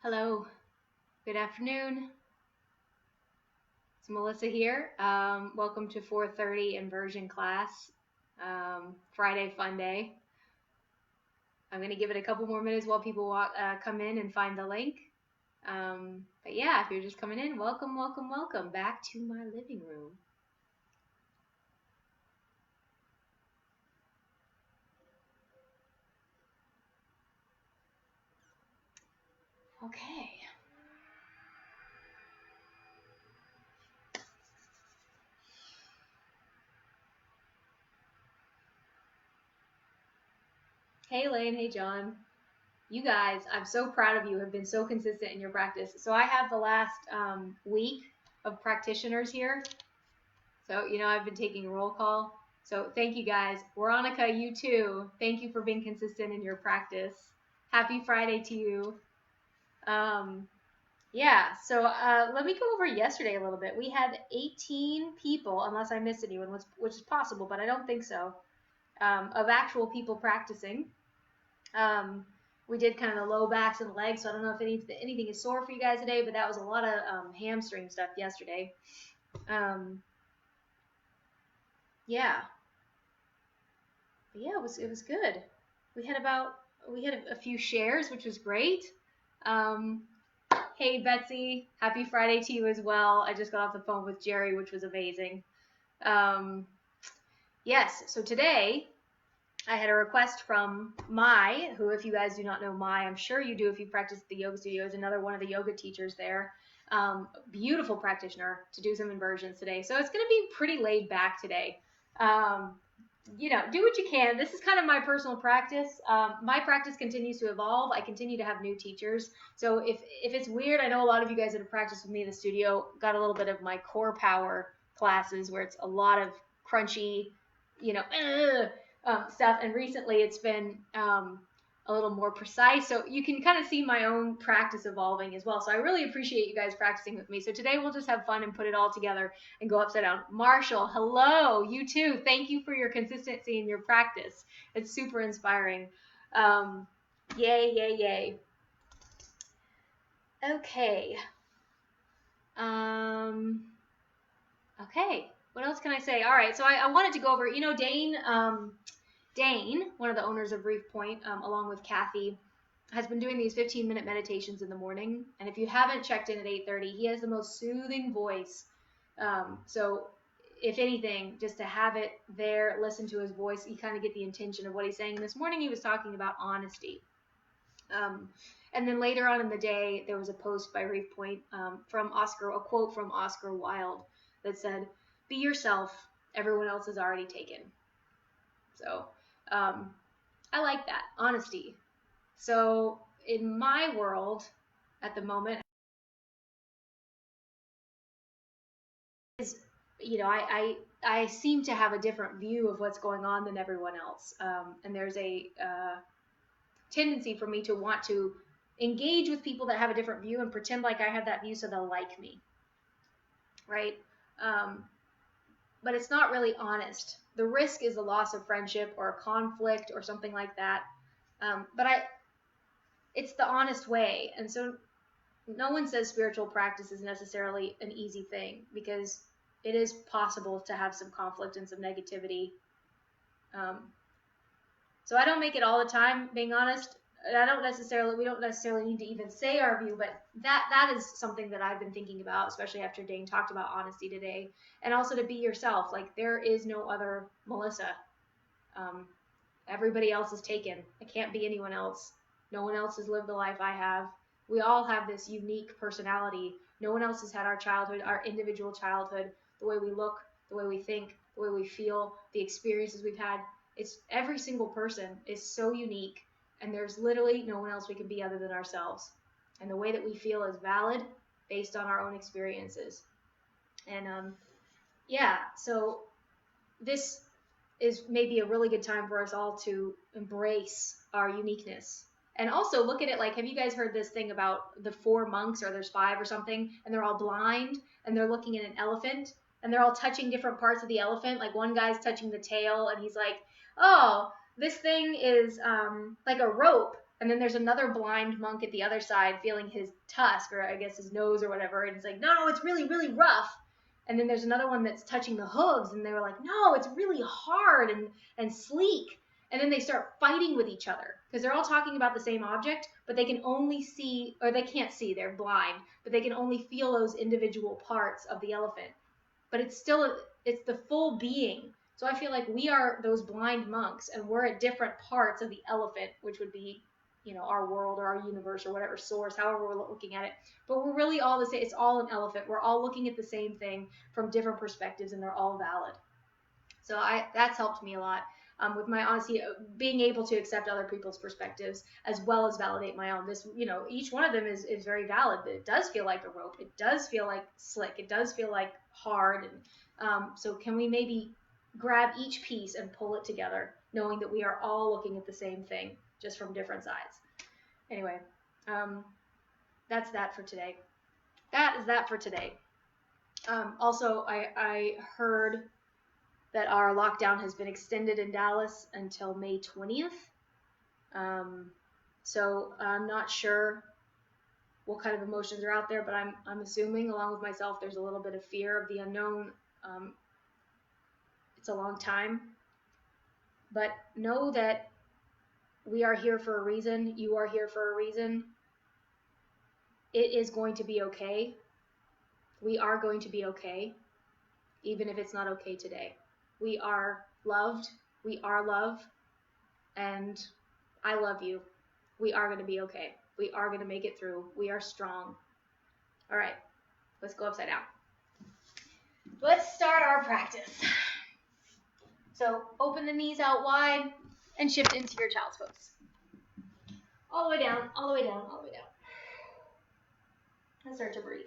Hello, good afternoon. It's Melissa here. Welcome to 4:30 inversion class. Friday fun day. I'm gonna give it a couple more minutes while people come in and find the link. But yeah, if you're just coming in, welcome, welcome, welcome back to my living room. Okay. Hey Lane, hey John. You guys, I'm so proud of you. Have been so consistent in your practice. So I have the last week of practitioners here. So, I've been taking a roll call. So thank you guys. Veronica, you too. Thank you for being consistent in your practice. Happy Friday to you. Yeah, so let me go over yesterday a little bit. We had 18 people, unless I missed anyone, which is possible, but I don't think so, of actual people practicing. We did kind of the low backs and legs, so I don't know if anything is sore for you guys today, but that was a lot of hamstring stuff yesterday. Yeah. But yeah, it was good. We had a few shares, which was great. Hey Betsy, happy Friday to you as well. I just got off the phone with Jerry, which was amazing. Yes, so today I had a request from Mai, who, if you guys do not know Mai, I'm sure you do if you practice at the yoga studio, is another one of the yoga teachers there. Beautiful practitioner, to do some inversions today. So it's going to be pretty laid back today. Do what you can. This is kind of my personal practice. My practice continues to evolve. I continue to have new teachers. So if it's weird, I know a lot of you guys that have practiced with me in the studio got a little bit of my core power classes where it's a lot of crunchy, stuff. And recently it's been a little more precise. So you can kind of see my own practice evolving as well. So I really appreciate you guys practicing with me. So today we'll just have fun and put it all together and go upside down. Marshall, hello, you too. Thank you for your consistency in your practice. It's super inspiring. Yay, yay, yay. Okay. Okay. What else can I say? All right. So I wanted to go over, Dane, one of the owners of Reef Point, along with Kathy, has been doing these 15-minute meditations in the morning. And if you haven't checked in at 8:30, he has the most soothing voice. So if anything, just to have it there, listen to his voice, you kind of get the intention of what he's saying. And this morning he was talking about honesty. And then later on in the day, there was a post by Reef Point from Oscar, a quote from Oscar Wilde that said, "Be yourself, everyone else is already taken." So I like that, honesty. So in my world at the moment, I seem to have a different view of what's going on than everyone else. And there's a tendency for me to want to engage with people that have a different view and pretend like I have that view so they'll like me. Right? But it's not really honest. The risk is the loss of friendship or a conflict or something like that. But it's the honest way. And so no one says spiritual practice is necessarily an easy thing, because it is possible to have some conflict and some negativity. So I don't make it all the time, being honest. We don't necessarily need to even say our view, but that is something that I've been thinking about, especially after Dane talked about honesty today. And also to be yourself. Like, there is no other Melissa. Everybody else is taken. I can't be anyone else. No one else has lived the life I have. We all have this unique personality. No one else has had our childhood, our individual childhood, the way we look, the way we think, the way we feel, the experiences we've had. It's every single person is so unique, and there's literally no one else we can be other than ourselves. And the way that we feel is valid based on our own experiences. And so this is maybe a really good time for us all to embrace our uniqueness. And also look at it like, have you guys heard this thing about the 4 monks, or there's 5 or something, and they're all blind and they're looking at an elephant and they're all touching different parts of the elephant? Like, one guy's touching the tail and he's like, "Oh, this thing is like a rope, And then there's another blind monk at the other side feeling his tusk, or I guess his nose or whatever, and it's like, no, it's really, really rough. And then there's another one that's touching the hooves, and they were like, no, it's really hard and sleek. And then they start fighting with each other because they're all talking about the same object, but they can only see, or they can't see, they're blind, but they can only feel those individual parts of the elephant. But it's still, it's the full being. So I feel like we are those blind monks, and we're at different parts of the elephant, which would be, you know, our world or our universe or whatever source, however we're looking at it. But we're really all the same. It's all an elephant. We're all looking at the same thing from different perspectives, and they're all valid. So that's helped me a lot with my honesty, being able to accept other people's perspectives as well as validate my own. This, you know, each one of them is very valid. But it does feel like a rope. It does feel like slick. It does feel like hard. And so can we maybe grab each piece and pull it together, knowing that we are all looking at the same thing, just from different sides. Anyway, that's that for today. That is that for today. Also, I heard that our lockdown has been extended in Dallas until May 20th. So I'm not sure what kind of emotions are out there, but I'm assuming, along with myself, there's a little bit of fear of the unknown. It's a long time, but know that we are here for a reason. You are here for a reason. It is going to be okay. We are going to be okay, even if it's not okay today. We are loved. We are love. And I love you. We are going to be okay. We are going to make it through. We are strong. All right, let's go upside down. Let's start our practice. So open the knees out wide and shift into your child's pose. All the way down, all the way down, all the way down. And start to breathe.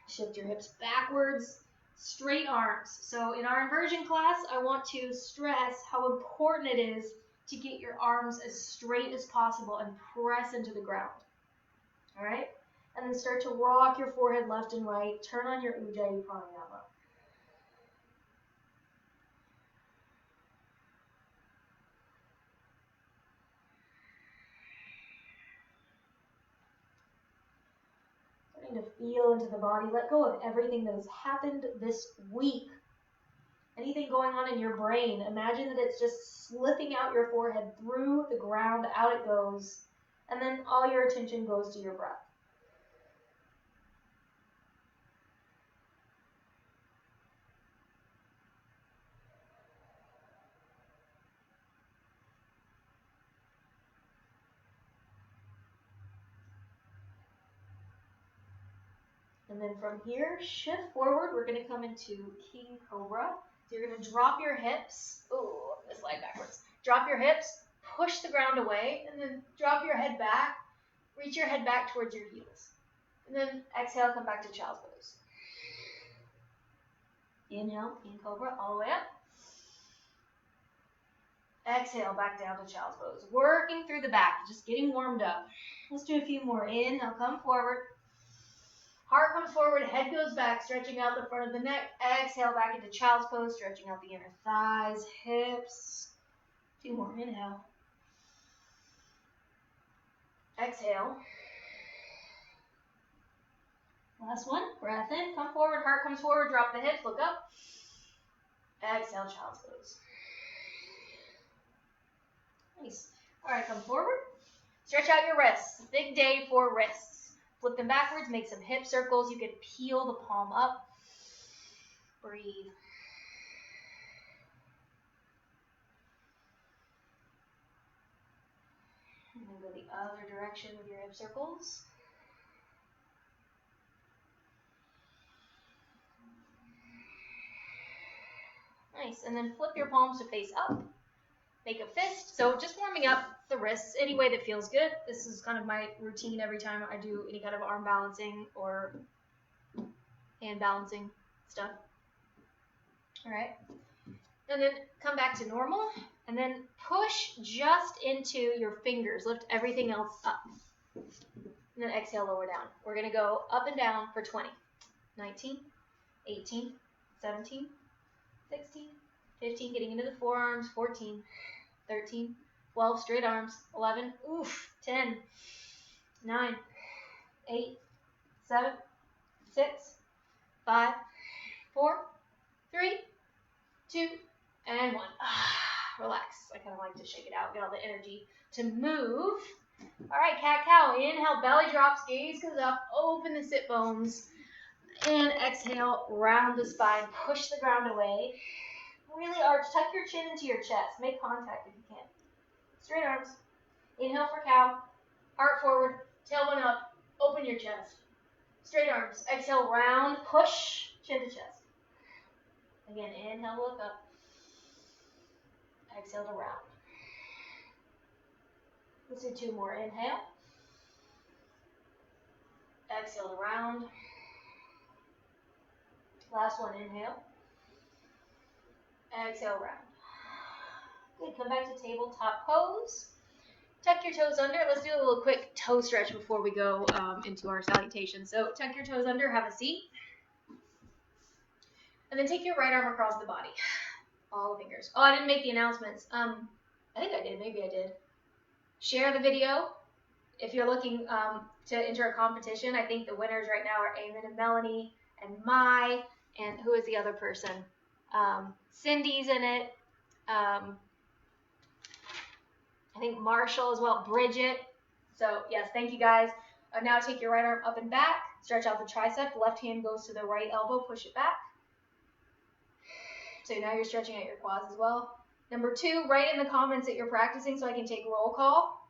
Shift your hips backwards, straight arms. So in our inversion class, I want to stress how important it is to get your arms as straight as possible and press into the ground. All right? And then start to rock your forehead left and right. Turn on your Ujjayi Pranayama. To feel into the body. Let go of everything that has happened this week. Anything going on in your brain, imagine that it's just slipping out your forehead, through the ground, out it goes, and then all your attention goes to your breath. And then from here, shift forward. We're going to come into King Cobra. So you're going to drop your hips. Oh, I'm going to slide backwards. Drop your hips, push the ground away, and then drop your head back. Reach your head back towards your heels. And then exhale, come back to child's pose. Inhale, King Cobra, all the way up. Exhale, back down to child's pose. Working through the back, just getting warmed up. Let's do a few more. Inhale, come forward. Heart comes forward, head goes back, stretching out the front of the neck. Exhale, back into child's pose, stretching out the inner thighs, hips. Two more. Inhale. Exhale. Last one. Breath in, come forward, heart comes forward, drop the hips, look up. Exhale, child's pose. Nice. All right, come forward. Stretch out your wrists. Big day for wrists. Flip them backwards, make some hip circles. You can peel the palm up. Breathe. And then go the other direction with your hip circles. Nice. And then flip your palms to face up. Make a fist. So just warming up the wrists any way that feels good. This is kind of my routine every time I do any kind of arm balancing or hand balancing stuff. All right. And then come back to normal. And then push just into your fingers. Lift everything else up. And then exhale, lower down. We're going to go up and down for 20. 19, 18, 17, 16, 15, getting into the forearms, 14, 13, 12, straight arms, 11, oof, 10, 9, 8, 7, 6, 5, 4, 3, 2, and 1. Relax. I kind of like to shake it out, get all the energy to move. All right, cat-cow. Inhale, belly drops, gaze goes up, open the sit bones. And exhale, round the spine, push the ground away. Really arch, tuck your chin into your chest. Make contact if you can. Straight arms. Inhale for cow. Heart forward, tailbone up, open your chest. Straight arms. Exhale, round, push, chin to chest. Again, inhale, look up. Exhale to round. Let's do 2 more. Inhale. Exhale to round. Last one, inhale. Exhale, round. Good, come back to tabletop pose. Tuck your toes under. Let's do a little quick toe stretch before we go into our salutation. So tuck your toes under, have a seat. And then take your right arm across the body. All the fingers. Oh, I didn't make the announcements. I think I did. Maybe I did. Share the video. If you're looking to enter a competition, I think the winners right now are Eamon and Melanie and Mai. And who is the other person? Cindy's in it. I think Marshall as well. Bridget. So, yes, thank you guys. Now take your right arm up and back. Stretch out the tricep. Left hand goes to the right elbow. Push it back. So now you're stretching out your quads as well. Number 2, write in the comments that you're practicing so I can take roll call.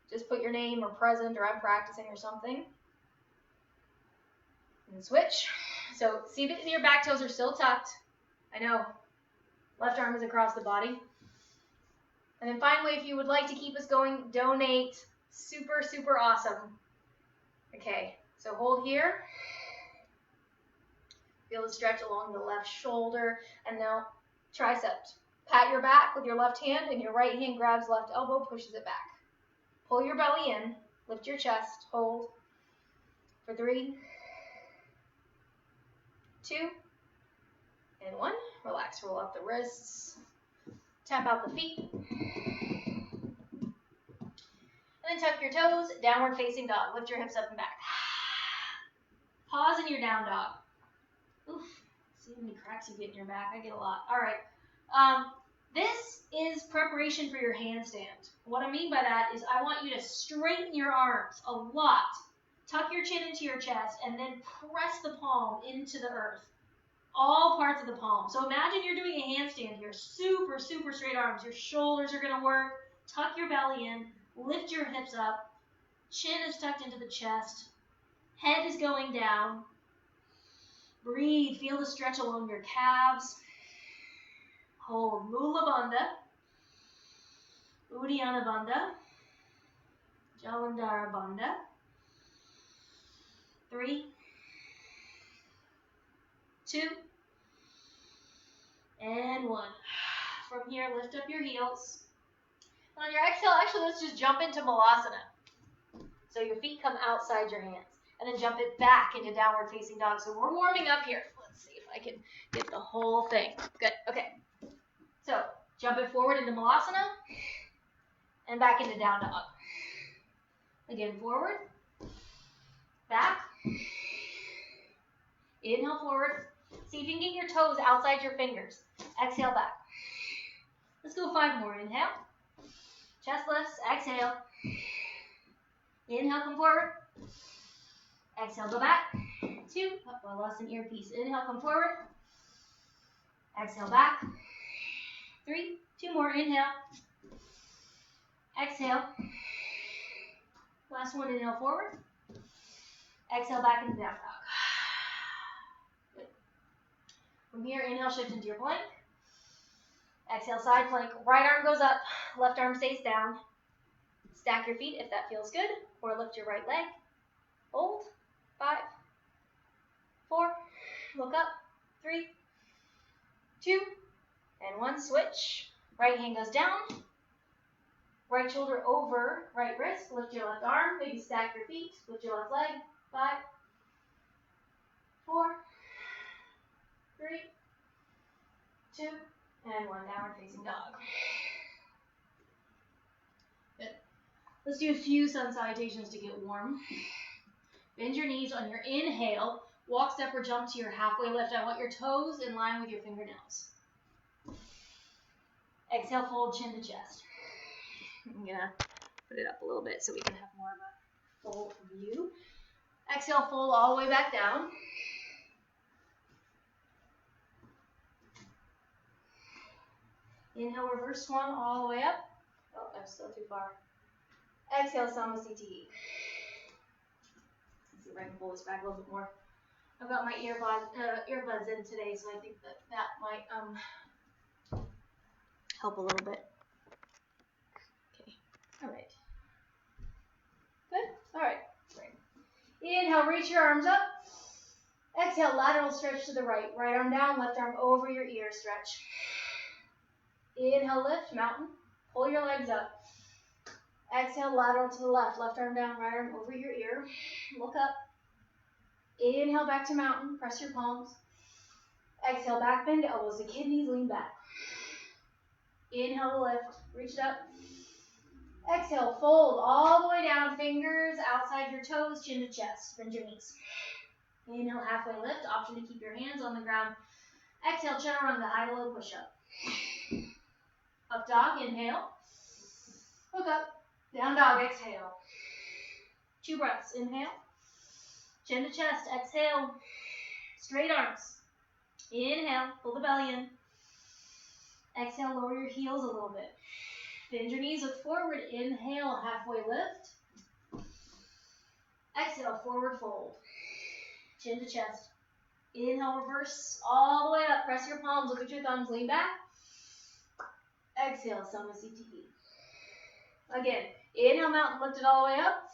Just put your name or present or I'm practicing or something. And switch. So see that your back toes are still tucked. I know. Left arm is across the body. And then finally, if you would like to keep us going, donate. Super, super awesome. Okay, so hold here. Feel the stretch along the left shoulder. And now tricep. Pat your back with your left hand and your right hand grabs left elbow, pushes it back. Pull your belly in. Lift your chest. Hold. For 3, 2, and 1. Relax. Roll up the wrists. Tap out the feet. And then tuck your toes. Downward facing dog. Lift your hips up and back. Pause in your down dog. Oof. See how many cracks you get in your back? I get a lot. All right. This is preparation for your handstand. What I mean by that is I want you to straighten your arms a lot. Tuck your chin into your chest and then press the palm into the earth. All parts of the palm. So imagine you're doing a handstand here. Super, super straight arms. Your shoulders are going to work. Tuck your belly in. Lift your hips up. Chin is tucked into the chest. Head is going down. Breathe. Feel the stretch along your calves. Hold. Mula Bandha. Uddiyana Bandha. Jalandhara Bandha. 3, 2, and 1. From here, lift up your heels. On your exhale, actually, let's just jump into Malasana. So your feet come outside your hands. And then jump it back into downward facing dog. So we're warming up here. Let's see if I can get the whole thing. Good. Okay. So jump it forward into Malasana. And back into down dog. Again, forward. Back. Inhale forward. See if you can get your toes outside your fingers. Exhale back. Let's go 5 more. Inhale. Chest lifts. Exhale. Inhale, come forward. Exhale, go back. 2. Oh, I lost an earpiece. Inhale, come forward. Exhale, back. 3. 2 more. Inhale. Exhale. Last one. Inhale forward. Exhale back into down dog. Good. From here, inhale, shift into your plank. Exhale, side plank. Right arm goes up. Left arm stays down. Stack your feet if that feels good. Or lift your right leg. Hold. 5, 4. Look up. 3, 2, and 1. Switch. Right hand goes down. Right shoulder over right wrist. Lift your left arm. Maybe stack your feet. Lift your left leg. 5, 4, 3, 2, and 1. Downward facing dog. Let's do a few sun salutations to get warm. Bend your knees on your inhale. Walk, step, or jump to your halfway lift. I want your toes in line with your fingernails. Exhale, fold chin to chest. I'm going to put it up a little bit so we can have more of a full view. Exhale, fold all the way back down. Inhale, reverse swan all the way up. Oh, I'm still too far. Exhale, Samasthiti. Let's see if I can pull this back a little bit more. I've got my earbuds in today, so I think that might help a little bit. Okay, all right. Good, all right, great. Inhale, reach your arms up. Exhale, lateral stretch to the right. Right arm down, left arm over your ear stretch. Inhale, lift, mountain. Pull your legs up. Exhale, lateral to the left. Left arm down, right arm over your ear. Look up. Inhale, back to mountain. Press your palms. Exhale, back bend, elbows to kidneys, lean back. Inhale to lift. Reach it up. Exhale, fold all the way down. Fingers outside your toes, chin to chest. Bend your knees. Inhale, halfway lift. Option to keep your hands on the ground. Exhale, chaturanga, high to low push-up. Up dog, inhale. Look up. Down dog, exhale. 2 breaths. Inhale. Chin to chest. Exhale. Straight arms. Inhale. Pull the belly in. Exhale. Lower your heels a little bit. Bend your knees. Look forward. Inhale. Halfway lift. Exhale. Forward fold. Chin to chest. Inhale. Reverse all the way up. Press your palms. Look at your thumbs. Lean back. Exhale, Samasthiti. Again, inhale, mountain, lift it all the way up.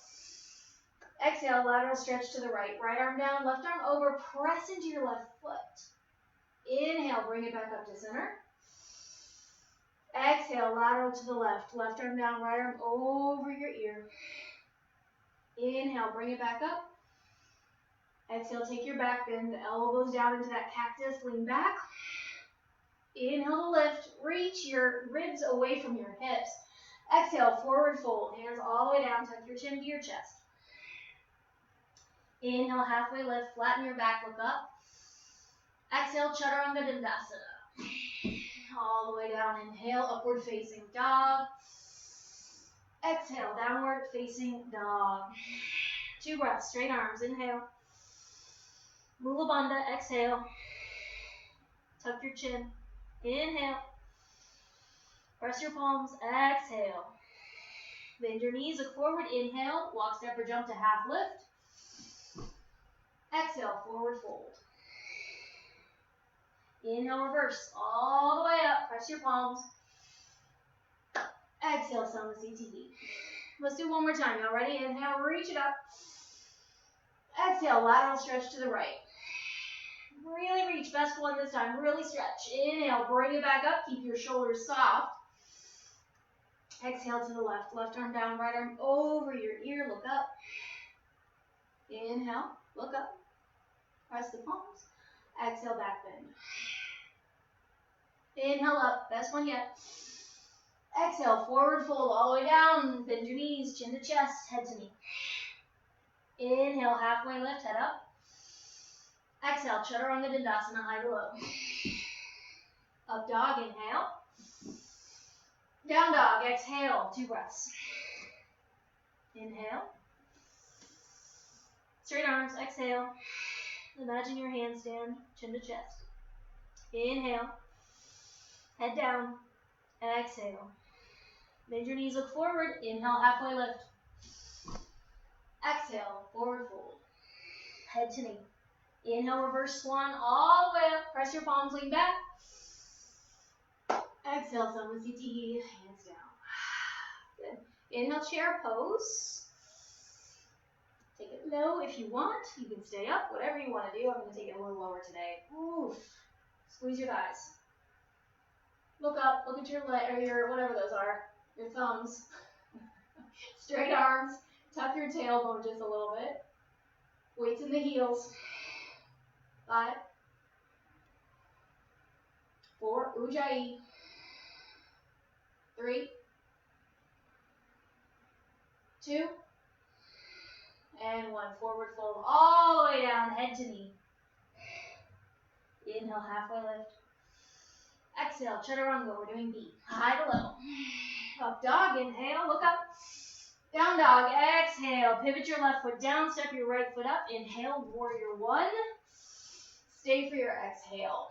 Exhale, lateral stretch to the right. Right arm down, left arm over. Press into your left foot. Inhale, bring it back up to center. Exhale, lateral to the left. Left arm down, right arm over your ear. Inhale, bring it back up. Exhale, take your back bend, elbows down into that cactus, lean back. Inhale to lift, reach your ribs away from your hips. Exhale, forward fold, hands all the way down, tuck your chin to your chest. Inhale, halfway lift, flatten your back, look up. Exhale, chaturanga dandasana. All the way down, inhale, upward facing dog. Exhale, downward facing dog. 2 breaths, straight arms, inhale. Mula Bandha, exhale. Tuck your chin. Inhale. Press your palms. Exhale. Bend your knees. Look forward. Inhale. Walk, step, or jump to half lift. Exhale. Forward fold. Inhale. Reverse. All the way up. Press your palms. Exhale. Samasthiti. Let's do one more time. Y'all ready? Inhale. Reach it up. Exhale. Lateral stretch to the right. Really reach, best one this time, really stretch. Inhale, bring it back up, keep your shoulders soft. Exhale to the left, left arm down, right arm over your ear, look up. Inhale, look up, press the palms. Exhale, back bend. Inhale up, best one yet. Exhale, forward fold all the way down, bend your knees, chin to chest, head to knee. Inhale, halfway lift, head up. Exhale, chaturanga dandasana, high to low. Up dog, inhale. Down dog, exhale, 2 breaths. Inhale. Straight arms, exhale. Imagine your handstand, chin to chest. Inhale. Head down. Exhale. Bend your knees, look forward. Inhale, halfway lift. Exhale, forward fold. Head to knee. Inhale, reverse swan all the way up. Press your palms, lean back. Exhale, Samasthiti, hands down. Good. Inhale, chair pose. Take it low if you want. You can stay up, whatever you want to do. I'm going to take it a little lower today. Oof. Squeeze your thighs. Look up. Look at your leg, or your whatever those are. Your thumbs. Straight arms. Tuck your tailbone just a little bit. Weights in the heels. 5, 4, Ujjayi. 3, 2, and 1. Forward fold all the way down, head to knee. Inhale, halfway lift. Exhale, chaturanga. We're doing B. High to low. Up dog, inhale, look up. Down dog, exhale. Pivot your left foot down, step your right foot up. Inhale, warrior 1. Stay for your exhale.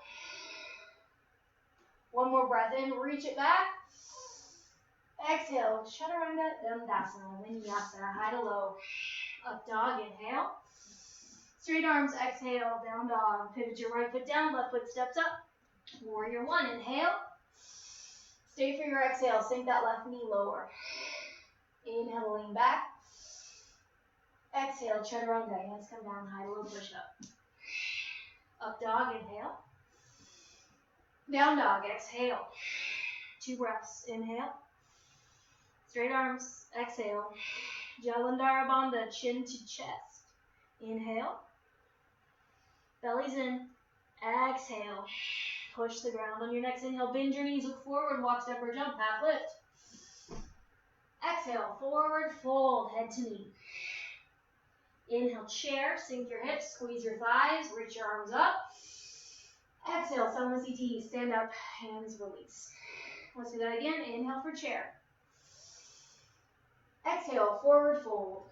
One more breath in, reach it back. Exhale, chaturanga, dandasana, vinyasa, high to low. Up dog, inhale. Straight arms, exhale, down dog. Pivot your right foot down, left foot steps up. Warrior 1, inhale. Stay for your exhale, sink that left knee lower. Inhale, lean back. Exhale, chaturanga, hands come down, high to low, push up. Up dog, inhale. Down dog, exhale. 2 breaths, inhale. Straight arms, exhale. Jalandhara Bandha, chin to chest. Inhale. Belly's in. Exhale. Push the ground on your next inhale. Bend your knees, look forward, walk, step, or jump, half lift. Exhale, forward fold, head to knee. Inhale, chair, sink your hips, squeeze your thighs, reach your arms up. Exhale, Samasthiti, stand up, hands release. Let's do that again. Inhale for chair. Exhale, forward fold.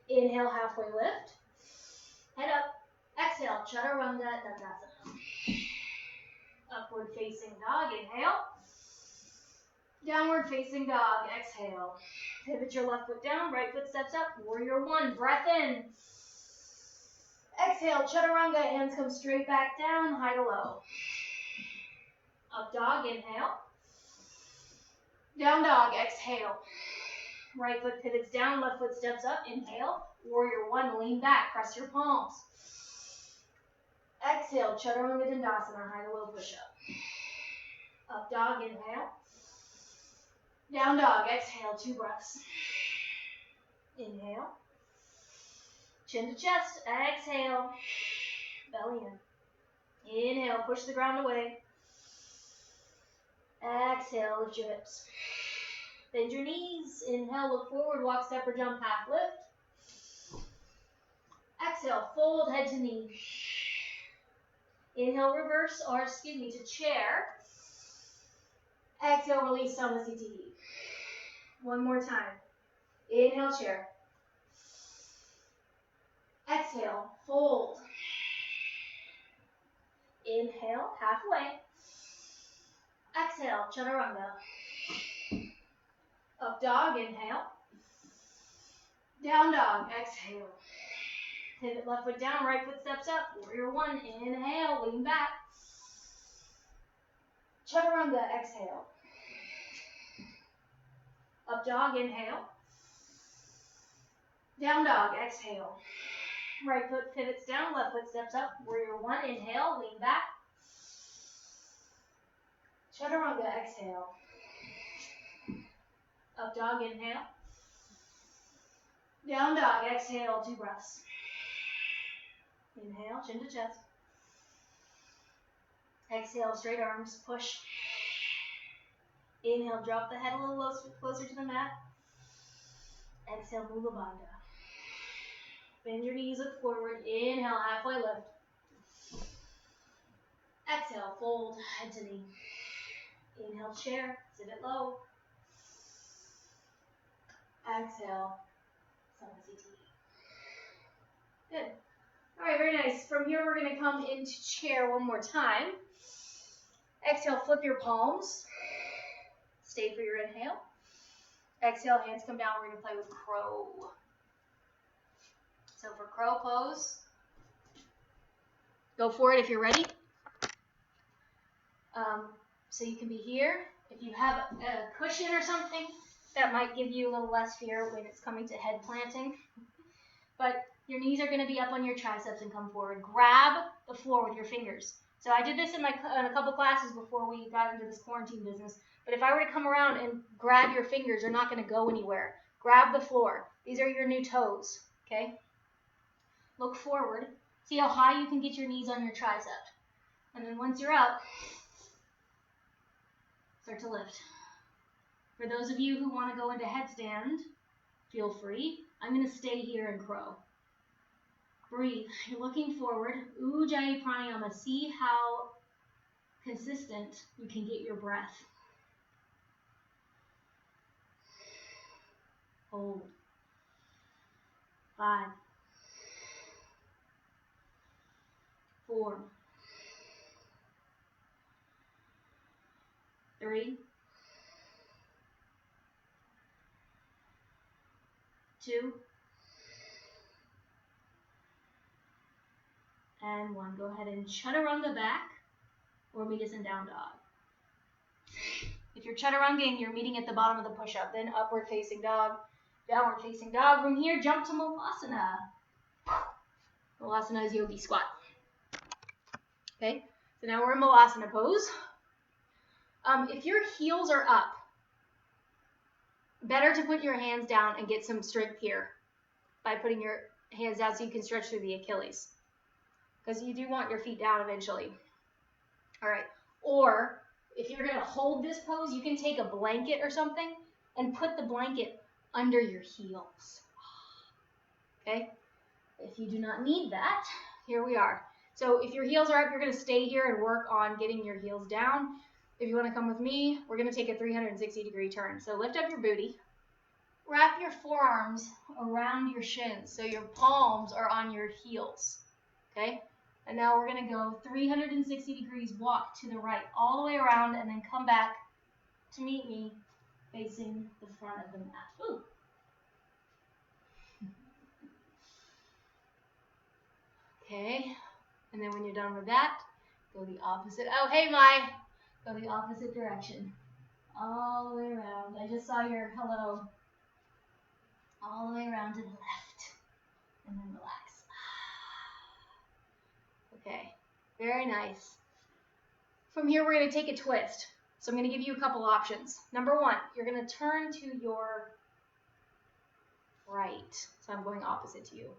Inhale, halfway lift. Head up. Exhale, chaturanga dandasana. Upward facing dog, inhale. Downward facing dog, exhale. Pivot your left foot down, right foot steps up. Warrior 1, breath in. Exhale, chaturanga, hands come straight back down, high to low. Up dog, inhale. Down dog, exhale. Right foot pivots down, left foot steps up, inhale. Warrior 1, lean back, press your palms. Exhale, chaturanga dandasana, high to low push up. Up dog, inhale. Down dog, exhale, 2 breaths. Inhale. Chin to chest, exhale. Belly in. Inhale, push the ground away. Exhale, lift your hips. Bend your knees. Inhale, look forward, walk, step, or jump, half lift. Exhale, fold head to knee. Inhale, reverse, to chair. Exhale, release, Samasthiti. One more time. Inhale, chair. Exhale, fold. Inhale, halfway. Exhale, chaturanga. Up dog, inhale. Down dog, exhale. Pivot left foot down, right foot steps up. Warrior 1, inhale, lean back. Chaturanga, exhale. Up dog, inhale. Down dog, exhale. Right foot pivots down, left foot steps up. Warrior 1, inhale, lean back. Chaturanga, exhale. Up dog, inhale. Down dog, exhale, 2 breaths. Inhale, chin to chest. Exhale, straight arms, push. Inhale, drop the head a little closer to the mat. Exhale, Mula Bandha. Bend your knees, look forward. Inhale, halfway lift. Exhale, fold, head to knee. Inhale, chair, sit it low. Exhale, Samasthiti. Good. All right, very nice. From here, we're going to come into chair one more time. Exhale, flip your palms. Stay for your inhale. Exhale, hands come down. We're going to play with crow. So for crow pose, go for it if you're ready. So you can be here. If you have a cushion or something, that might give you a little less fear when it's coming to head planting. But your knees are going to be up on your triceps and come forward. Grab the floor with your fingers. So I did this in a couple classes before we got into this quarantine business. But if I were to come around and grab your fingers, they're not going to go anywhere. Grab the floor. These are your new toes, okay? Look forward. See how high you can get your knees on your tricep. And then once you're up, start to lift. For those of you who want to go into headstand, feel free. I'm going to stay here and crow. Breathe. You're looking forward. Ujjayi pranayama. See how consistent you can get your breath. Hold. 5, 4, 3, 2, and 1. Go ahead and chaturanga back or meet us in down dog. If you're chaturangaing, you're meeting at the bottom of the push-up, then upward facing dog, downward facing dog. From here, jump to Malasana. Malasana is yogi squat. Okay, so now we're in Malasana pose. If your heels are up, better to put your hands down and get some strength here by putting your hands down so you can stretch through the Achilles. Because you do want your feet down eventually. All right, or if you're going to hold this pose, you can take a blanket or something and put the blanket under your heels. Okay? If you do not need that, here we are. So if your heels are up, you're going to stay here and work on getting your heels down. If you want to come with me, we're going to take a 360-degree turn. So lift up your booty. Wrap your forearms around your shins so your palms are on your heels. Okay? And now we're going to go 360 degrees, walk to the right, all the way around, and then come back to meet me facing the front of the mat. Ooh. Okay, and then when you're done with that, go the opposite. Oh, hey, Mai. Go the opposite direction. All the way around. I just saw your hello. All the way around to the left. And then relax. Okay, very nice. From here, we're going to take a twist. So I'm going to give you a couple options. Number 1, you're going to turn to your right. So I'm going opposite to you.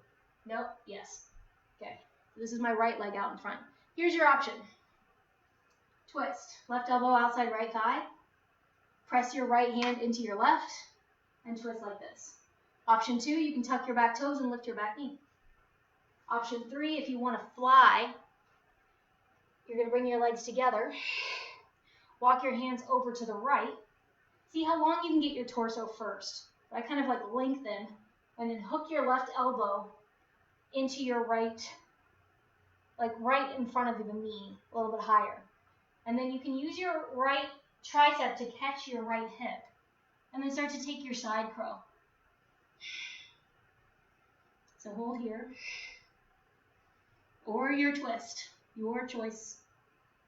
Nope, yes. Okay, so this is my right leg out in front. Here's your option. Twist. Left elbow outside right thigh. Press your right hand into your left and twist like this. Option 2, you can tuck your back toes and lift your back knee. Option 3, if you want to fly, you're going to bring your legs together. Walk your hands over to the right. See how long you can get your torso first. I kind of like lengthen and then hook your left elbow into your right, like right in front of the knee, a little bit higher. And then you can use your right tricep to catch your right hip. And then start to take your side crow. So hold here. Or your twist, your choice.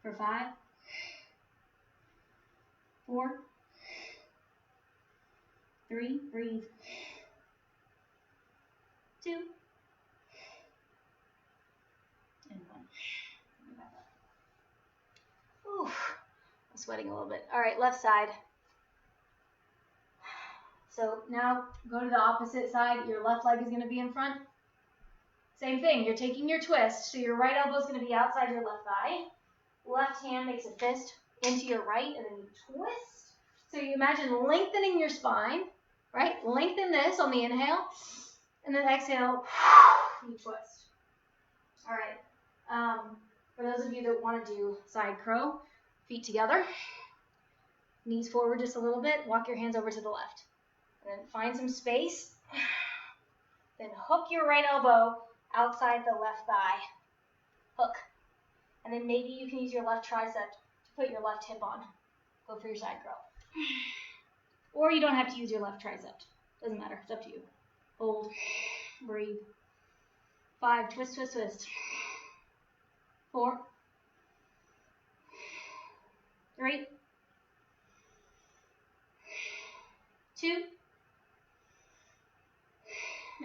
For 5, 4, 3, breathe. 2, and 1. Ooh, I'm sweating a little bit. All right, left side. So now go to the opposite side. Your left leg is going to be in front. Same thing. You're taking your twist. So your right elbow is going to be outside your left thigh. Left hand makes a fist into your right, and then you twist. So you imagine lengthening your spine, right? Lengthen this on the inhale, and then exhale, you twist. All right. For those of you that want to do side crow, feet together, knees forward just a little bit, walk your hands over to the left. And then find some space. Then hook your right elbow outside the left thigh. Hook. And then maybe you can use your left tricep to put your left hip on. Go for your side crow. Or you don't have to use your left tricep. Doesn't matter. It's up to you. Hold. Breathe. 5. Twist, twist, twist. 4. 3. 2.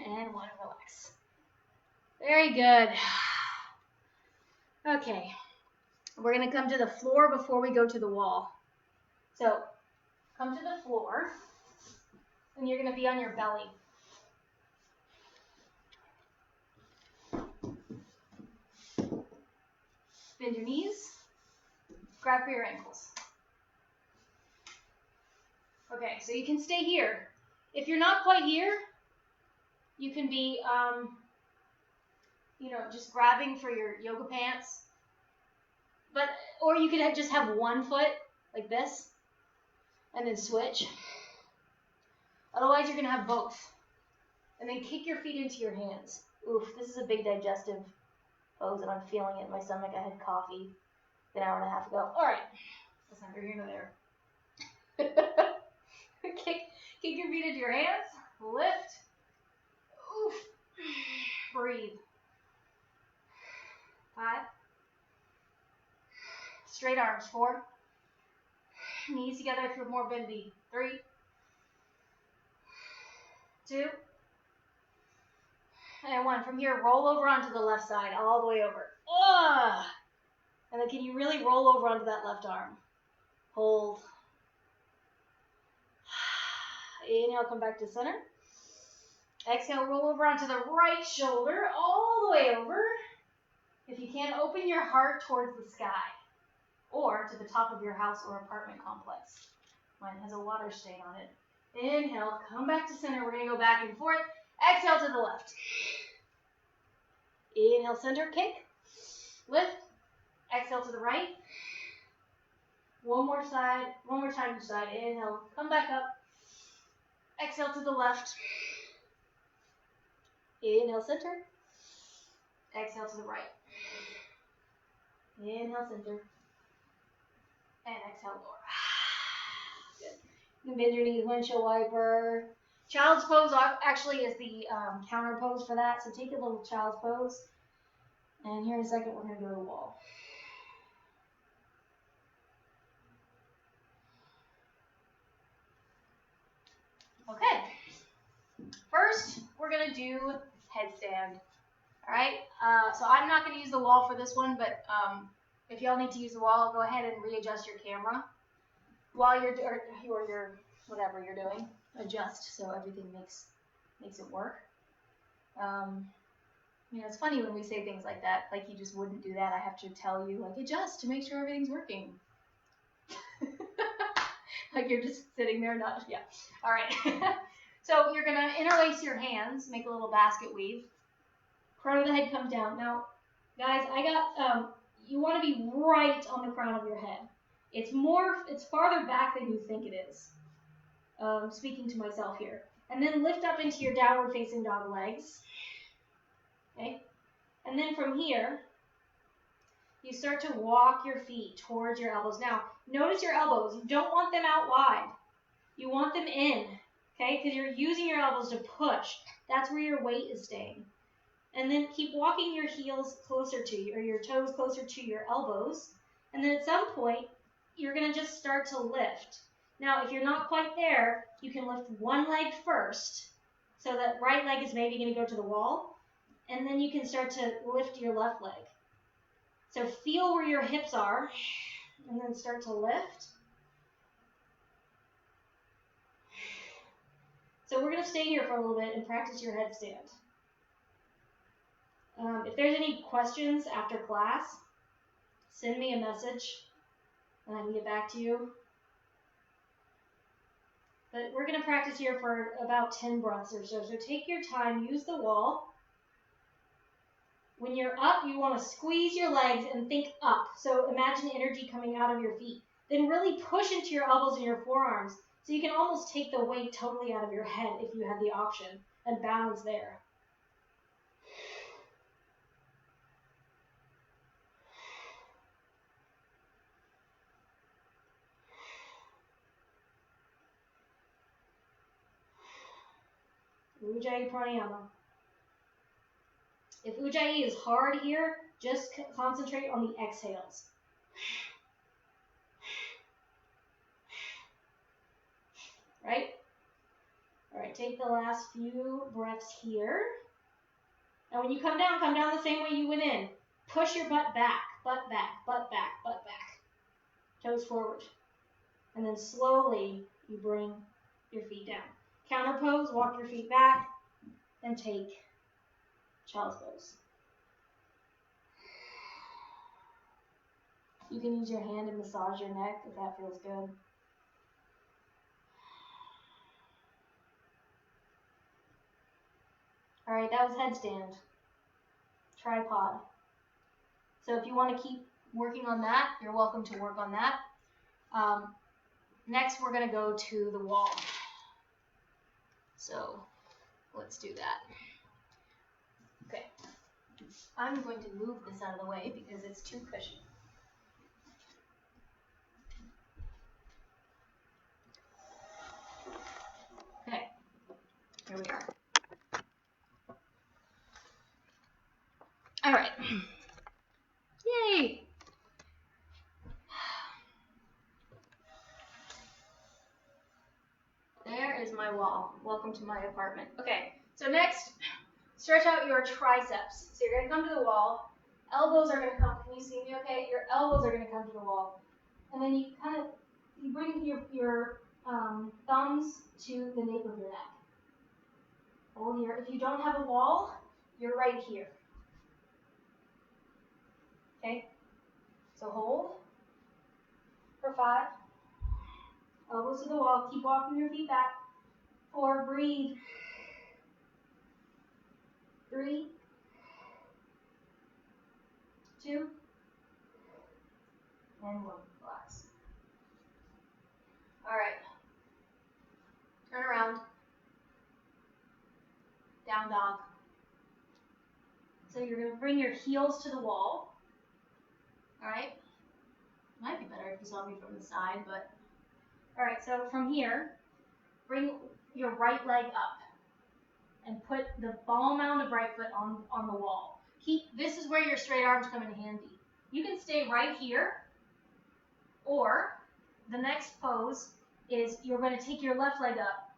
And 1. Relax. Very good. Okay. We're going to come to the floor before we go to the wall. So, come to the floor, and you're going to be on your belly. Bend your knees. Grab for your ankles. Okay, so you can stay here. If you're not quite here, you can be, just grabbing for your yoga pants. Or you could just have one foot like this and then switch. Otherwise, you're going to have both. And then kick your feet into your hands. Oof, this is a big digestive pose, and I'm feeling it in my stomach. I had coffee an hour and a half ago. All right, that's neither here nor there. kick your feet into your hands. Lift. Oof. Breathe. 5. Straight arms. 4. Knees together if you're more bendy. 3. 2. And 1. From here, roll over onto the left side, all the way over. Ugh. And then can you really roll over onto that left arm? Hold. Inhale, come back to center. Exhale, roll over onto the right shoulder, all the way over. If you can, open your heart towards the sky or to the top of your house or apartment complex. Mine has a water stain on it. Inhale, come back to center. We're going to go back and forth. Exhale to the left. Inhale, center, kick. Lift. Exhale to the right. One more time each side. Inhale, come back up. Exhale to the left. Inhale, center. Exhale to the right. Inhale, center. And exhale, lower. Good. You can bend your knees, windshield wiper. Child's pose actually is the counter pose for that. So take a little child's pose. And here in a second, we're going to go to the wall. Okay. First, we're going to do headstand. All right. So I'm not going to use the wall for this one, but if y'all need to use the wall, go ahead and readjust your camera while you're whatever you're doing. Adjust so everything makes it work. It's funny when we say things like that, like you just wouldn't do that. I have to tell you, like, adjust to make sure everything's working. Like you're just sitting there, yeah. All right. So you're going to interlace your hands, make a little basket weave. Crown of the head comes down. Now, guys, you want to be right on the crown of your head. It's farther back than you think it is. Speaking to myself here. And then lift up into your downward facing dog legs. Okay? And then from here, you start to walk your feet towards your elbows. Now, notice your elbows. You don't want them out wide. You want them in, okay? Because you're using your elbows to push. That's where your weight is staying. And then keep walking your heels closer to you, or your toes closer to your elbows. And then at some point, you're going to just start to lift. Now, if you're not quite there, you can lift one leg first. So that right leg is maybe going to go to the wall. And then you can start to lift your left leg. So feel where your hips are, and then start to lift. So we're going to stay here for a little bit and practice your headstand. If there's any questions after class, send me a message, and I can get back to you. But we're going to practice here for about 10 breaths or so. So take your time, use the wall. When you're up, you want to squeeze your legs and think up. So imagine energy coming out of your feet. Then really push into your elbows and your forearms so you can almost take the weight totally out of your head if you have the option and balance there. Ujjayi Pranayama. If Ujjayi is hard here, just concentrate on the exhales. Right? All right, take the last few breaths here. And when you come down the same way you went in. Push your butt back, butt back, butt back, butt back. Toes forward. And then slowly you bring your feet down. Counter pose, walk your feet back, and take child's pose. You can use your hand and massage your neck if that feels good. All right, that was headstand. Tripod. So if you want to keep working on that, you're welcome to work on that. Next, we're going to go to the wall. So let's do that. Okay. I'm going to move this out of the way because it's too cushy. Okay, here we are. All right. Yay! There is my wall. Welcome to my apartment. Okay, so next, stretch out your triceps. So you're going to come to the wall. Elbows are going to come. Can you see me okay? Your elbows are going to come to the wall. And then you bring your thumbs to the nape of your neck. Hold here. If you don't have a wall, you're right here. Okay? So hold for 5. Elbows to the wall. Keep walking your feet back. 4. Breathe. 3. 2. And 1. Relax. All right. Turn around. Down dog. So you're going to bring your heels to the wall. All right. Might be better if you saw me from the side, but all right. So from here, bring your right leg up and put the ball mound of right foot on the wall. This is where your straight arms come in handy. You can stay right here, or the next pose is you're going to take your left leg up.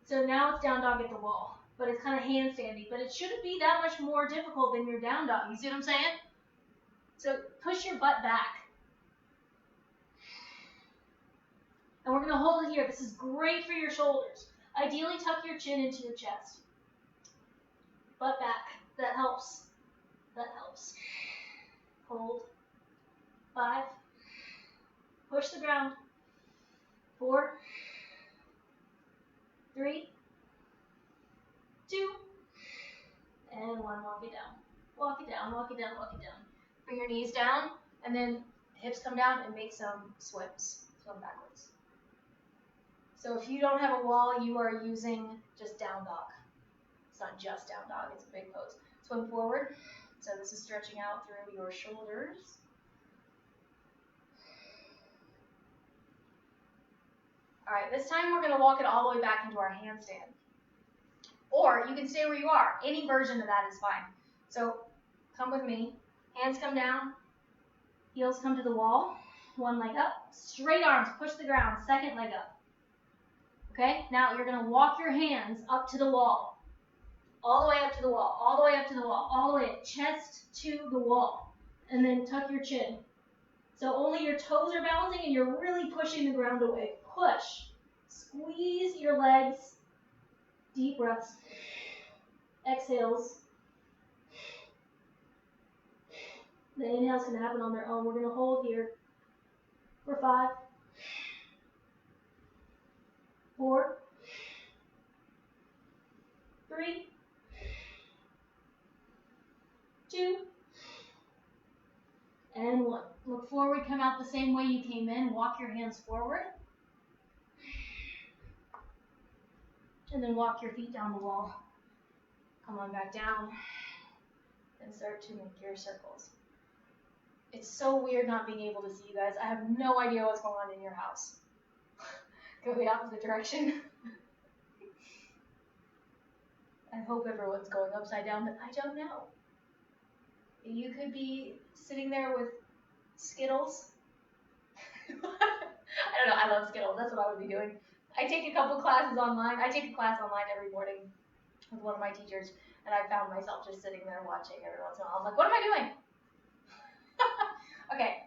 So now it's down dog at the wall, but it's kind of handstandy, but it shouldn't be that much more difficult than your down dog. You see what I'm saying? So push your butt back. And we're going to hold it here. This is great for your shoulders. Ideally, tuck your chin into your chest. Butt back. That helps. That helps. Hold. 5. Push the ground. 4. 3. 2. And 1. Walk it down. Walk it down, walk it down, walk it down. Bring your knees down, and then hips come down and make some swims. Swim backwards. So if you don't have a wall, you are using just down dog. It's not just down dog, it's a big pose. Swim forward. So this is stretching out through your shoulders. All right, this time we're going to walk it all the way back into our handstand. Or you can stay where you are. Any version of that is fine. So come with me. Hands come down. Heels come to the wall. 1 leg up. Straight arms, push the ground. 2nd leg up. Okay, now you're going to walk your hands up to the wall. All the way up to the wall. All the way up to the wall. All the way. Chest to the wall. And then tuck your chin. So only your toes are balancing and you're really pushing the ground away. Push. Squeeze your legs. Deep breaths. Exhales. The inhales can happen on their own. We're going to hold here for 5. 4. 3. 2. And 1. Look forward, come out the same way you came in. Walk your hands forward. And then walk your feet down the wall. Come on back down. And start to make your circles. It's so weird not being able to see you guys. I have no idea what's going on in your house. Go the opposite direction. I hope everyone's going upside down, but I don't know. You could be sitting there with Skittles. I don't know, I love Skittles. That's what I would be doing. I take a couple classes online. I take a class online every morning with one of my teachers, and I found myself just sitting there watching every once in a while. I was like, what am I doing? Okay.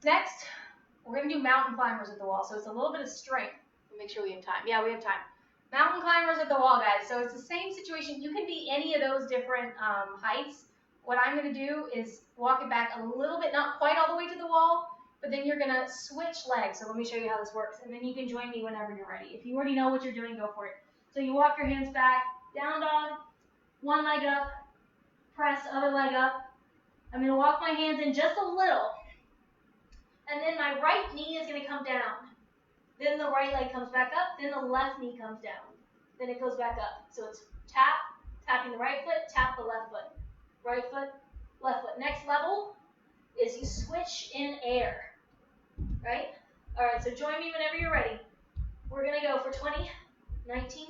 Next, we're going to do mountain climbers at the wall. So it's a little bit of strength. Make sure we have time. Yeah, we have time. Mountain climbers at the wall, guys. So it's the same situation. You can be any of those different heights. What I'm going to do is walk it back a little bit, not quite all the way to the wall, but then you're going to switch legs. So let me show you how this works. And then you can join me whenever you're ready. If you already know what you're doing, go for it. So you walk your hands back, Down dog, one leg up, press, other leg up. I'm going to walk my hands in just a little, and then my right knee is going to come down. Then the right leg comes back up, then the left knee comes down. Then it goes back up. So it's tap, tapping the right foot, tap the left foot. Right foot, left foot. Next level is you switch in air, right? All right, so join me whenever you're ready. We're going to go for 20, 19,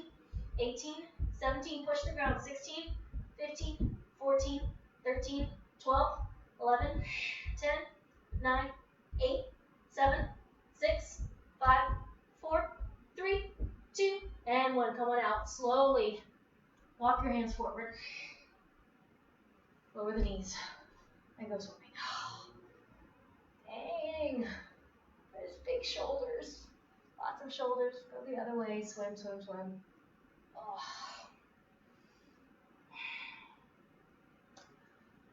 18, 17, push the ground, 16, 15, 14, 13, 12, 11, 10, 9, 8, 7, 6, 5, 4, 3, 2, and 1. Come on out. Slowly walk your hands forward. Lower the knees. And go swimming. Dang. There's big shoulders. Lots of shoulders. Go the other way. Swim, swim, swim. Oh.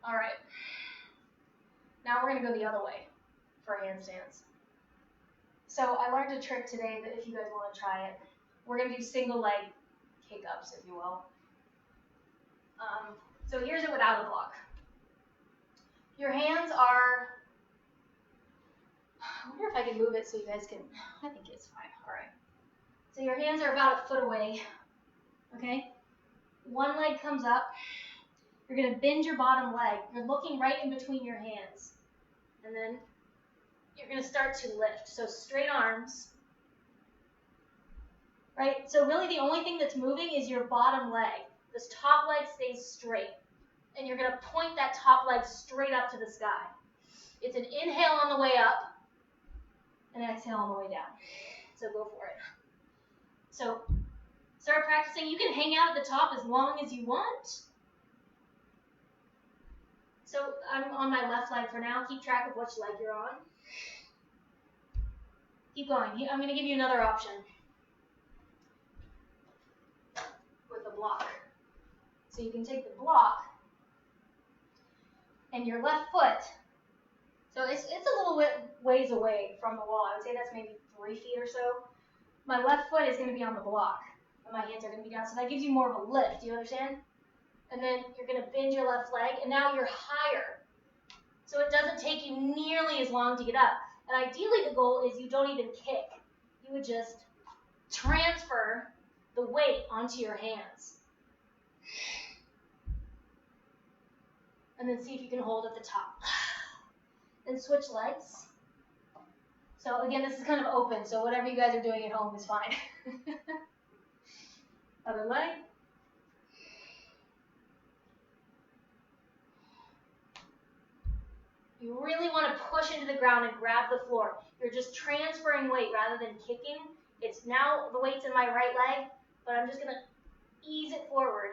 All right. Now we're going to go the other way for handstands. So I learned a trick today that if you guys want to try it, we're going to do single leg kick-ups, if you will. So here's it without a block. Your hands are, I wonder if I can move it so you guys can, I think it's fine. All right. So your hands are about a foot away, okay? One leg comes up. You're going to bend your bottom leg. You're looking right in between your hands. And then you're going to start to lift. So straight arms, right? So really the only thing that's moving is your bottom leg. This top leg stays straight. And you're going to point that top leg straight up to the sky. It's an inhale on the way up, and an exhale on the way down. So go for it. So start practicing. You can hang out at the top as long as you want. So I'm on my left leg for now. Keep track of which leg you're on. Keep going. I'm going to give you another option with the block. So you can take the block and your left foot. So it's a little bit ways away from the wall. I would say that's maybe 3 feet or so. My left foot is going to be on the block, and my hands are going to be down. So that gives you more of a lift. Do you understand? And then you're going to bend your left leg, and now you're higher. So it doesn't take you nearly as long to get up. And ideally the goal is you don't even kick. You would just transfer the weight onto your hands. And then see if you can hold at the top. Then switch legs. So again, this is kind of open, so whatever you guys are doing at home is fine. Other leg. You really want to push into the ground and grab the floor. You're just transferring weight rather than kicking. It's now the weight's in my right leg, but I'm just going to ease it forward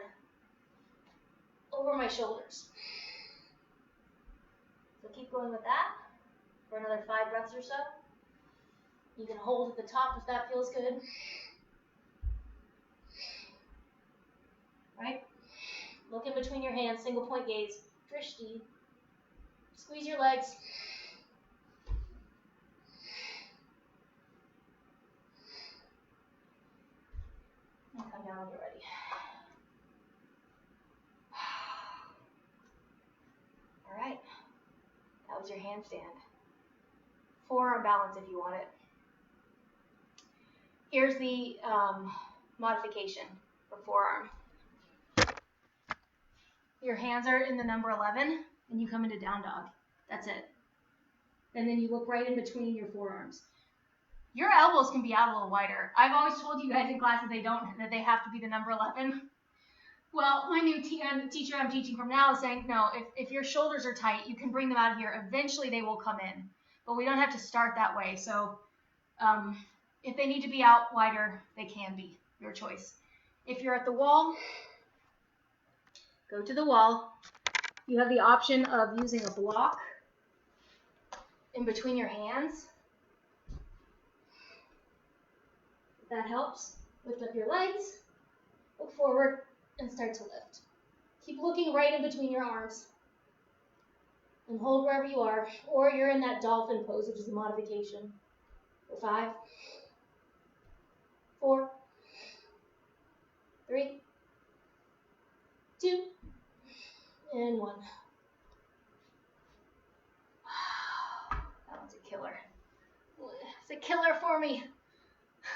over my shoulders. So keep going with that for another 5 breaths or so. You can hold at the top if that feels good. Right? Look in between your hands, single point gaze. Drishti. Squeeze your legs. And come down when you're ready. All right. That was your handstand. Forearm balance if you want it. Here's the modification for forearm. Your hands are in the number 11, and you come into down dog. That's it. And then you look right in between your forearms. Your elbows can be out a little wider. I've always told you guys in class that they have to be the number 11. Well, my new teacher I'm teaching from now is saying, no, if your shoulders are tight, you can bring them out here. Eventually they will come in. But we don't have to start that way. So if they need to be out wider, they can be. Your choice. If you're at the wall, go to the wall. You have the option of using a block in between your hands. If that helps, lift up your legs, look forward, and start to lift. Keep looking right in between your arms. And hold wherever you are, or you're in that dolphin pose, which is a modification. For 5, 4, 3, 2, and 1. That one's a killer. It's a killer for me.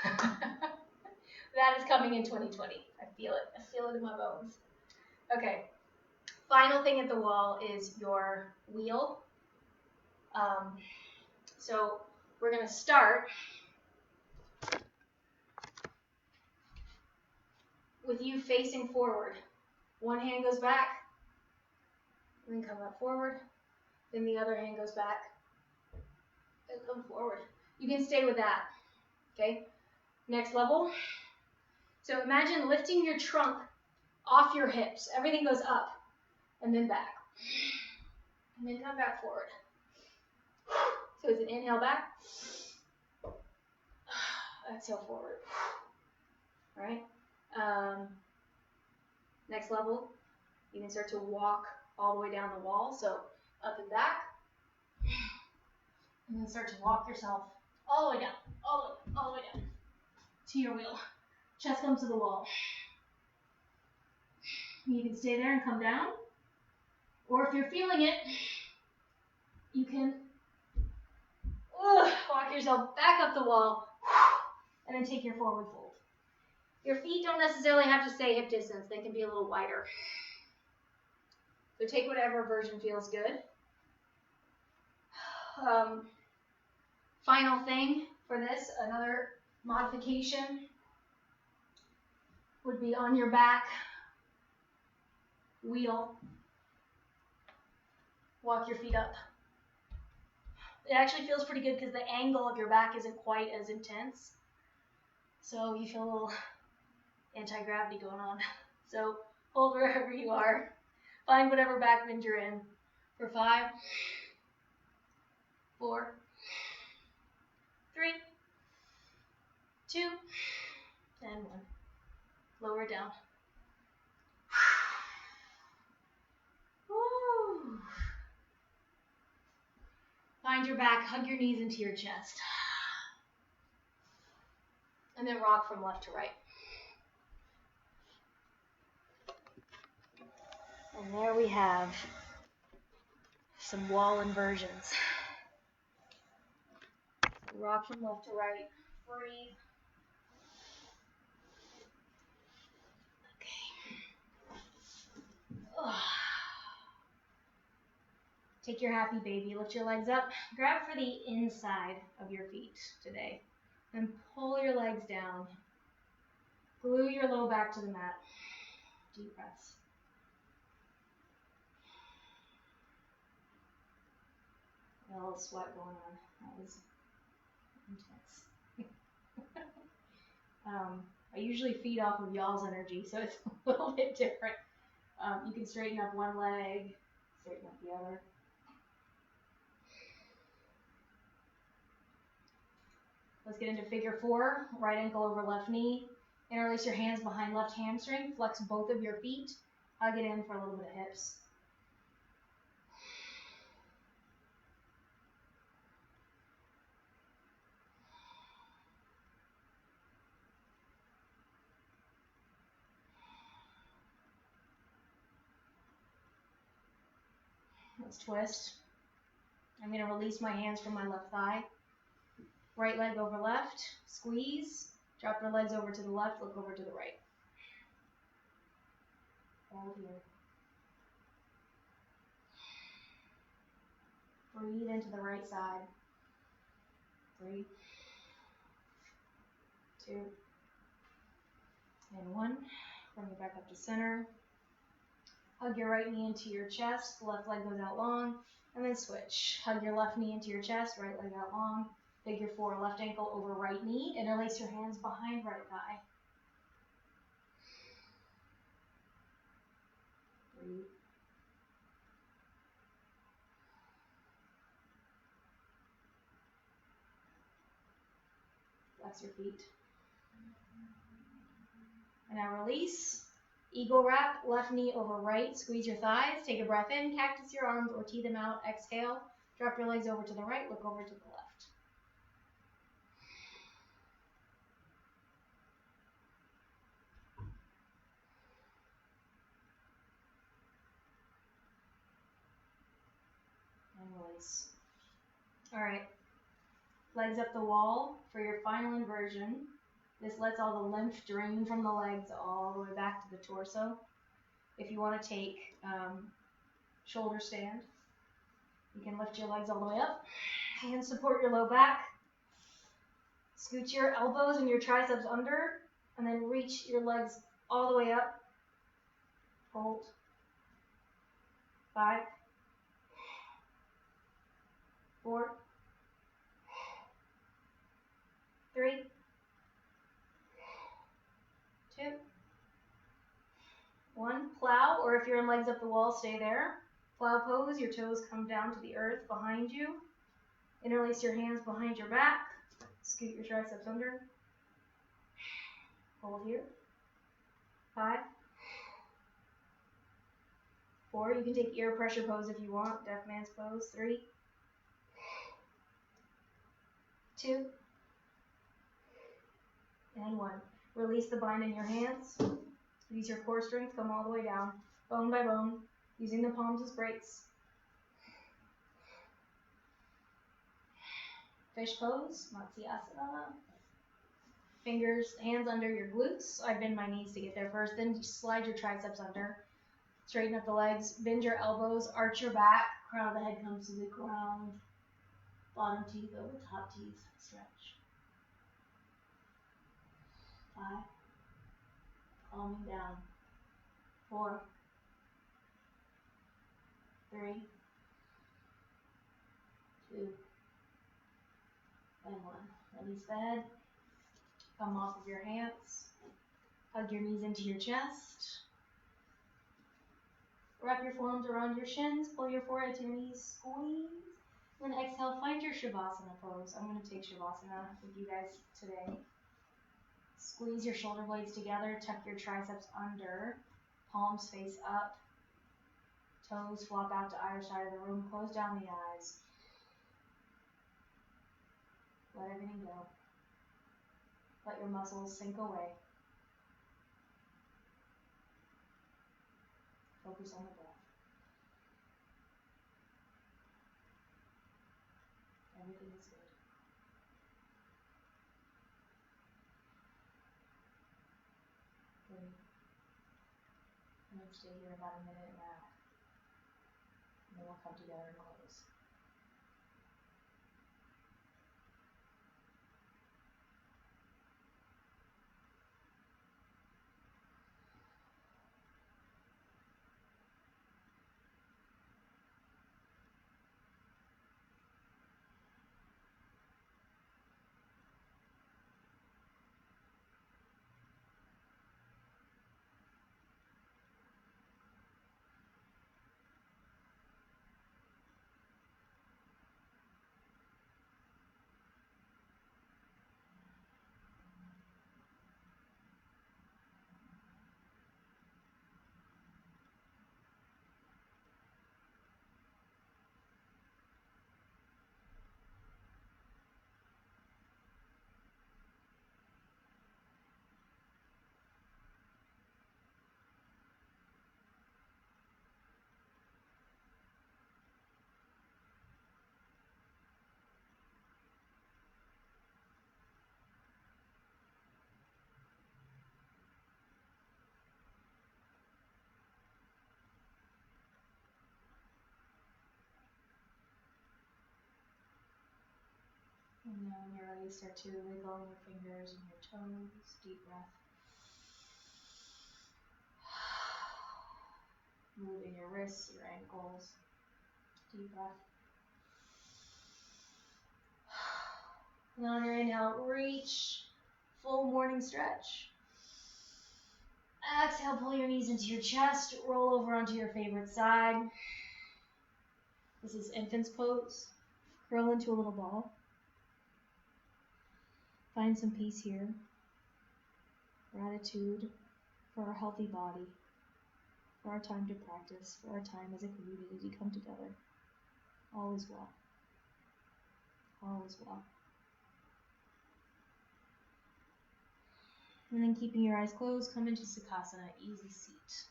That is coming in 2020. I feel it. I feel it in my bones. Okay. Final thing at the wall is your wheel. So we're going to start with you facing forward. One hand goes back, and then come up forward. Then the other hand goes back, and come forward. You can stay with that. Okay? Next level. So imagine lifting your trunk off your hips. Everything goes up and then back. And then come back forward. So it's an inhale back. Exhale forward. All right? Next level, you can start to walk all the way down the wall. So up and back. And then start to walk yourself all the way down, all the way down to your wheel. Chest comes to the wall. You can stay there and come down. Or if you're feeling it, you can walk yourself back up the wall and then take your forward fold. Your feet don't necessarily have to stay hip distance. They can be a little wider. So take whatever version feels good. Final thing for this, another modification would be on your back wheel. Walk your feet up. It actually feels pretty good because the angle of your back isn't quite as intense. So you feel a little anti-gravity going on. So hold wherever you are. Find whatever back bend you're in for 5, 4, 3, 2, and 1. Lower it down. Woo. Find your back, hug your knees into your chest. And then rock from left to right. And there we have some wall inversions. Rock from left to right. Breathe. Okay. Take your happy baby. Lift your legs up. Grab for the inside of your feet today. And pull your legs down. Glue your low back to the mat. Deep breaths. Got a little sweat going on. That was intense. I usually feed off of y'all's energy, so it's a little bit different. You can straighten up one leg, straighten up the other. Let's get into figure 4, right ankle over left knee. Interlace your hands behind left hamstring. Flex both of your feet. Hug it in for a little bit of hips. Let's twist. I'm going to release my hands from my left thigh. Right leg over left. Squeeze. Drop your legs over to the left. Look over to the right. Hold here. Breathe into the right side. 3, 2, and 1. Bring it back up to center. Hug your right knee into your chest. Left leg goes out long. And then switch. Hug your left knee into your chest. Right leg out long. Figure 4, left ankle over right knee. Interlace your hands behind right thigh. Breathe. Flex your feet. And now release. Eagle wrap, left knee over right. Squeeze your thighs. Take a breath in. Cactus your arms or tee them out. Exhale. Drop your legs over to the right. Look over to the left. and release. All right, legs up the wall for your final inversion. This lets all the lymph drain from the legs all the way back to the torso. If you want to take shoulder stand, you can lift your legs all the way up. Hands support your low back. Scoot your elbows and your triceps under, and then reach your legs all the way up. Hold. 5, 4, 3, 2, 1. Plow, or if you're in legs up the wall, stay there. Plow pose, your toes come down to the earth behind you. Interlace your hands behind your back. Scoot your triceps under. Hold here. 5, 4. You can take ear pressure pose if you want. Deaf man's pose. 3, 2, and 1. Release the bind in your hands. Use your core strength. Come all the way down, bone by bone, using the palms as brakes. Fish pose, Matsyasana. Fingers, hands under your glutes. I bend my knees to get there first. Then slide your triceps under. Straighten up the legs. Bend your elbows. Arch your back. Crown of the head comes to the ground. Bottom teeth over top teeth. Stretch. 5. Calming down. 4, 3, 2, and 1. Release the head. Come off of your hands. Hug your knees into your chest. Wrap your forearms around your shins. Pull your forehead to your knees. Squeeze. Then exhale, find your Shavasana pose. I'm going to take Shavasana with you guys today. Squeeze your shoulder blades together. Tuck your triceps under. Palms face up. Toes flop out to either side of the room. Close down the eyes. Let everything go. Let your muscles sink away. Focus on the breath. Everything is good. Good. I'm going to stay here about a minute and a half. And then we'll come together and close. And now when you're ready, start to wiggle your fingers and your toes. Deep breath. Moving your wrists, your ankles. Deep breath. And on your inhale, reach. Full morning stretch. Exhale, pull your knees into your chest. Roll over onto your favorite side. This is infant's pose. Curl into a little ball. Find some peace here. Gratitude for our healthy body, for our time to practice, for our time as a community to come together. All is well. All is well. And then keeping your eyes closed, come into Sukhasana, easy seat.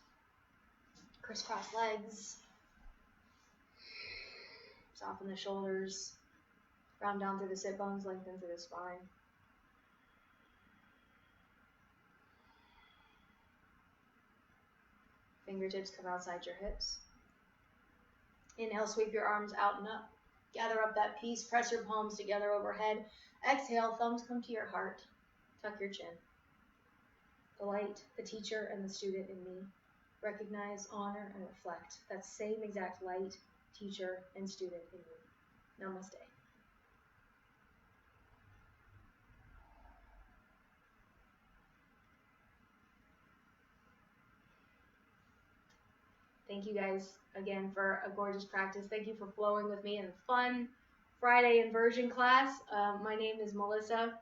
Crisscross legs. Soften the shoulders, round down through the sit bones, lengthen through the spine. Fingertips come outside your hips. Inhale, sweep your arms out and up. Gather up that peace, press your palms together overhead. Exhale, thumbs come to your heart. Tuck your chin. The light, the teacher, and the student in me. Recognize, honor, and reflect that same exact light, teacher, and student in me. Namaste. Thank you guys again for a gorgeous practice. Thank you for flowing with me in a fun Friday inversion class. My name is Melissa.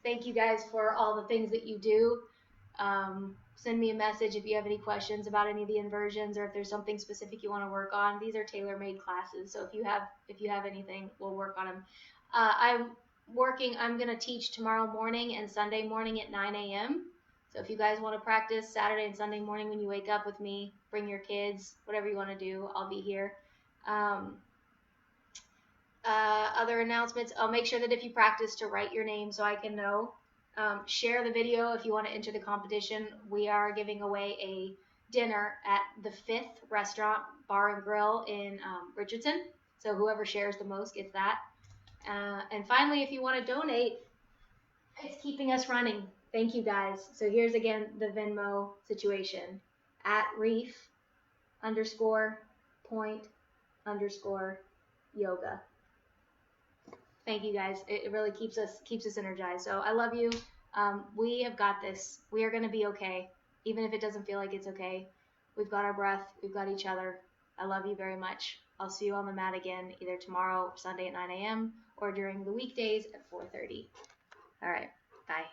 Thank you guys for all the things that you do. Send me a message if you have any questions about any of the inversions or if there's something specific you want to work on. These are tailor-made classes, so if you have anything, we'll work on them. I'm going to teach tomorrow morning and Sunday morning at 9 a.m. So if you guys want to practice Saturday and Sunday morning when you wake up with me, bring your kids, whatever you want to do, I'll be here. Other announcements, I'll make sure that if you practice to write your name so I can know. Share the video if you want to enter the competition. We are giving away a dinner at the 5th Restaurant Bar and Grill in Richardson. So whoever shares the most gets that. And finally, if you want to donate, it's keeping us running. Thank you guys. So here's again the Venmo situation. At reef_point_yoga. Thank you guys. It really keeps us energized. So I love you. We have got this. We are going to be okay, even if it doesn't feel like it's okay. We've got our breath. We've got each other. I love you very much. I'll see you on the mat again, either tomorrow, Sunday at 9 a.m., or during the weekdays at 4:30. All right. Bye.